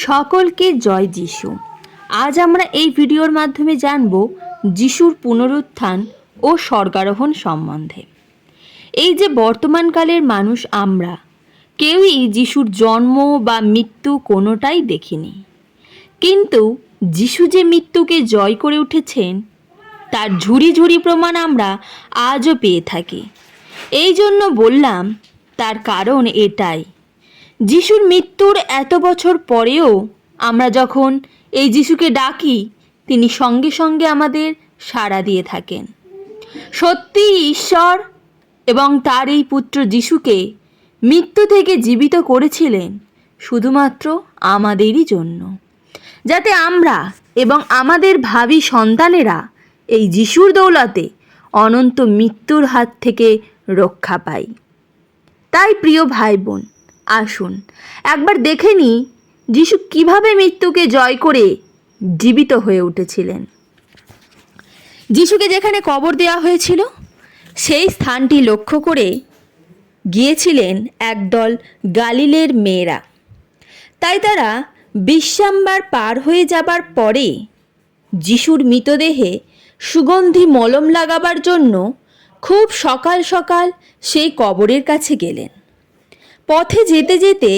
সকলকে জয় যিশু। আজ আমরা এই ভিডিওর মাধ্যমে জানব যিশুর পুনরুত্থান ও স্বর্গারোহণ সম্বন্ধে। এই যে বর্তমানকালের মানুষ আমরা কেউই যিশুর জন্ম বা মৃত্যু কোনোটাই দেখিনি, কিন্তু যিশু যে মৃত্যুকে জয় করে উঠেছেন তার ঝুড়ি ঝুড়ি প্রমাণ আমরা আজও পেয়ে থাকি। এই জন্য বললাম, তার কারণ এটাই, যিশুর মৃত্যুর এত বছর পরেও আমরা যখন এই যিশুকে ডাকি তিনি সঙ্গে সঙ্গে আমাদের সাড়া দিয়ে থাকেন। সত্যি ঈশ্বর এবং তার এই পুত্র যিশুকে মৃত্যু থেকে জীবিত করেছিলেন শুধুমাত্র আমাদেরই জন্য, যাতে আমরা এবং আমাদের ভাবী সন্তানেরা এই যিশুর দৌলতে অনন্ত মৃত্যুর হাত থেকে রক্ষা পাই। তাই প্রিয় ভাই বোন, আসুন একবার দেখে নিই যিশু কিভাবে মৃত্যুকে জয় করে জীবিত হয়ে উঠেছিলেন। যিশুকে যেখানে কবর দেওয়া হয়েছিল সেই স্থানটি লক্ষ্য করে গিয়েছিলেন একদল গালিলের মেয়েরা। তাই তারা বিশ্রামবার পার হয়ে যাবার পরে যিশুর মৃতদেহে সুগন্ধি মলম লাগাবার জন্য খুব সকাল সকাল সেই কবরের কাছে গেলেন। পথে যেতে যেতে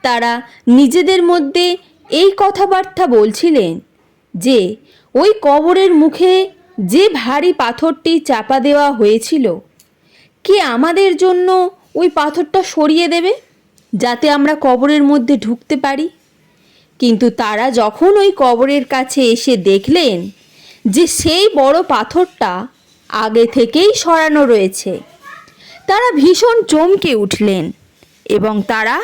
তারা নিজেদের মধ্যে এই কথাবার্তা বলছিলেন যে ওই কবরের মুখে যে ভারী পাথরটি চাপা দেওয়া হয়েছিল, কে আমাদের জন্য ওই পাথরটা সরিয়ে দেবে যাতে আমরা কবরের মধ্যে ঢুকতে পারি। কিন্তু তারা যখন ওই কবরের কাছে এসে দেখলেন যে সেই বড় পাথরটা আগে থেকেই সরানো রয়েছে, তারা ভীষণ চমকে উঠলেন এবং তারা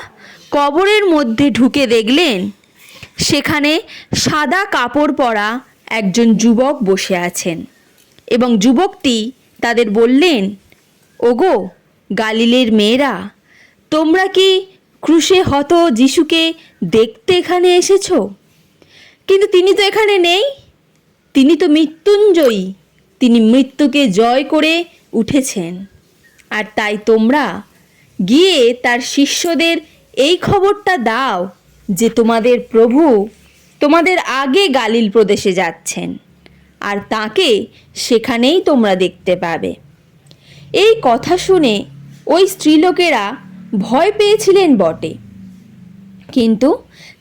কবরের মধ্যে ঢুকে দেখলেন সেখানে সাদা কাপড় পরা একজন যুবক বসে আছেন এবং যুবকটি তাদের বললেন, ওগো গালিলের মেয়েরা, তোমরা কি ক্রুশে হত যিশুকে দেখতে এখানে এসেছো? কিন্তু তিনি তো এখানে নেই, তিনি তো মৃত্যুঞ্জয়ী, তিনি মৃত্যুকে জয় করে উঠেছেন। আর তাই তোমরা গিয়ে তার শিষ্যদের এই খবরটা দাও যে তোমাদের প্রভু তোমাদের আগে গালিল প্রদেশে যাচ্ছেন, আর তাকে সেখানেই তোমরা দেখতে পাবে। এই কথা শুনে ওই স্ত্রীলোকেরা ভয় পেয়েছিলেন বটে, কিন্তু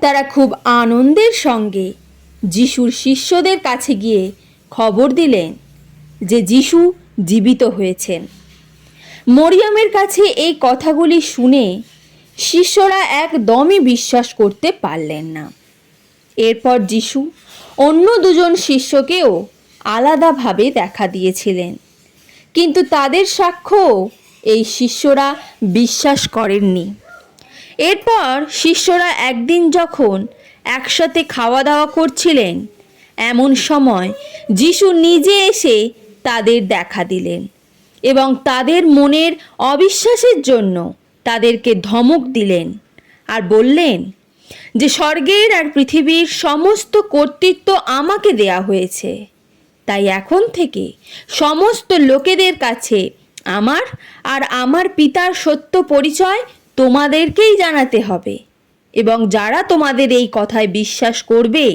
তারা খুব আনন্দের সঙ্গে যিশুর শিষ্যদের কাছে গিয়ে খবর দিলেন যে যিশু জীবিত হয়েছেন। মরিয়মের কাছে এই কথাগুলি শুনে শিষ্যরা একদমই বিশ্বাস করতে পারলেন না। এরপর যিশু অন্য দুজন শিষ্যকেও আলাদাভাবে দেখা দিয়েছিলেন, কিন্তু তাদের সাক্ষ্য এই শিষ্যরা বিশ্বাস করেননি। এরপর শিষ্যরা একদিন যখন একসাথে খাওয়া দাওয়া করছিলেন, এমন সময় যিশু নিজে এসে তাদের দেখা দিলেন এবং তাদের মনের অবিশ্বাসের জন্য তাদেরকে ধমক দিলেন আর বললেন যে স্বর্গের আর পৃথিবীর সমস্ত কর্তৃত্ব আমাকে দেয়া হয়েছে, তাই এখন থেকে সমস্ত লোকেদের কাছে আমার আর আমার পিতার সত্য পরিচয় তোমাদেরকেই জানাতে হবে এবং যারা তোমাদের এই কথায় বিশ্বাস করবে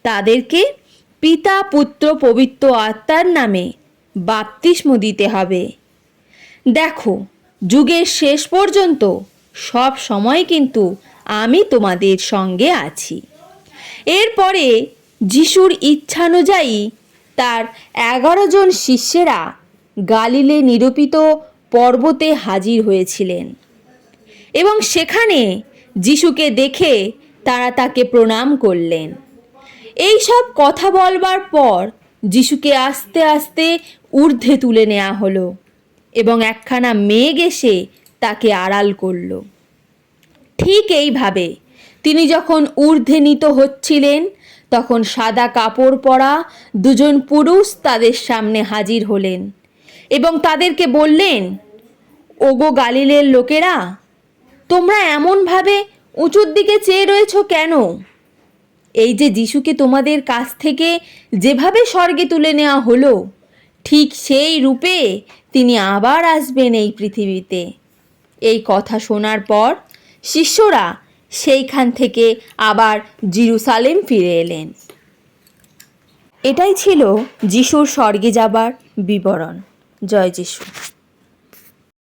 তাদেরকে পিতা পুত্র পবিত্র আত্মার নামে বাপ্তিস্ম দিতে হবে। দেখো, যুগের শেষ পর্যন্ত সব সময় কিন্তু আমি তোমাদের সঙ্গে আছি। এরপরে যিশুর ইচ্ছানুযায়ী তার 11 জন শিষ্যেরা গালিলে নিরূপিত পর্বতে হাজির হয়েছিলেন এবং সেখানে যিশুকে দেখে তারা তাকে প্রণাম করলেন। এই সব কথা বলবার পর যিশুকে আস্তে আস্তে ঊর্ধ্বে তুলে নেওয়া হলো এবং একখানা মেঘ এসে তাকে আড়াল করল। ঠিক এইভাবে তিনি যখন ঊর্ধ্বে নীত হচ্ছিলেন, তখন সাদা কাপড় পরা দুজন পুরুষ তাদের সামনে হাজির হলেন এবং তাদেরকে বললেন, ওগো গালিলের লোকেরা, তোমরা এমনভাবে উঁচুর দিকে চেয়ে রয়েছ কেন? এই যে যিশুকে তোমাদের কাছ থেকে যেভাবে স্বর্গে তুলে নেওয়া হলো, ঠিক সেই রূপে তিনি আবার আসবেন এই পৃথিবীতে। এই কথা শোনার পর শিষ্যরা সেইখান থেকে আবার জেরুজালেম ফিরে এলেন। এটাই ছিল যিশুর স্বর্গে যাবার বিবরণ। জয় যিশু।